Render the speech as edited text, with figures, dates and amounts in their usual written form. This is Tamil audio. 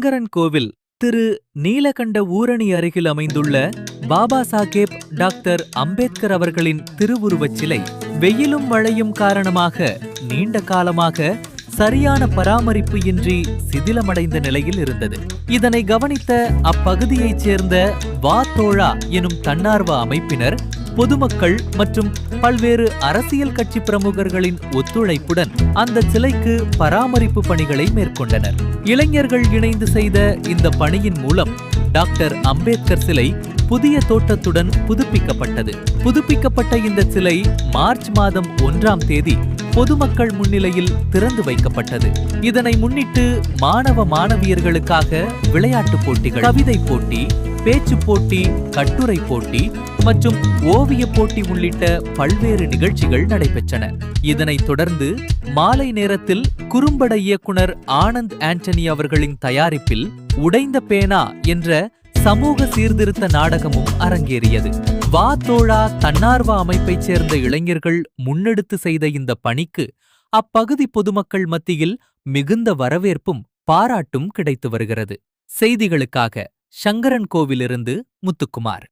சங்கரன் கோவில் திரு நீலகண்ட ஊரணி அருகில் அமைந்துள்ள பாபா சாஹேப் டாக்டர் அம்பேத்கர் அவர்களின் திருவுருவச் சிலை வெயிலும் மழையும் காரணமாக நீண்ட காலமாக சரியான பராமரிப்பு இன்றி சிதிலமடைந்த நிலையில் இருந்தது. இதனை கவனித்த அப்பகுதியைச் சேர்ந்த வா தோழா எனும் தன்னார்வ அமைப்பினர் பொதுமக்கள் மற்றும் பல்வேறு அரசியல் கட்சி பிரமுகர்களின் ஒத்துழைப்புடன் அந்த சிலைக்கு பராமரிப்பு பணிகளை மேற்கொண்டனர். இளைஞர்கள் இணைந்து செய்த இந்த பணியின் மூலம் டாக்டர் அம்பேத்கர் சிலை புதிய தோற்றத்துடன் புதுப்பிக்கப்பட்டது. புதுப்பிக்கப்பட்ட இந்த சிலை மார்ச் மாதம் 1ஆம் தேதி பொதுமக்கள் முன்னிலையில் திறந்து வைக்கப்பட்டது. இதனை முன்னிட்டு மாணவ மாணவியர்களுக்காக விளையாட்டுப் போட்டிகள், கவிதை போட்டி, பேச்சு போட்டி, கட்டுரை போட்டி மற்றும் ஓவிய போட்டி உள்ளிட்ட பல்வேறு நிகழ்ச்சிகள் நடைபெற்றன. இதனைத் தொடர்ந்து மாலை நேரத்தில் குறும்பட இயக்குனர் ஆனந்த் ஆண்டனி அவர்களின் தயாரிப்பில் உடைந்த பேனா என்ற சமூக சீர்திருத்த நாடகமும் அரங்கேறியது. வா தோழா தன்னார்வ அமைப்பைச் சேர்ந்த இளைஞர்கள் முன்னெடுத்து செய்த இந்த பணிக்கு அப்பகுதி பொதுமக்கள் மத்தியில் மிகுந்த வரவேற்பும் பாராட்டும் கிடைத்து வருகிறது. செய்திகளுக்காக சங்கரன் கோவிலிருந்து முத்துக்குமார்.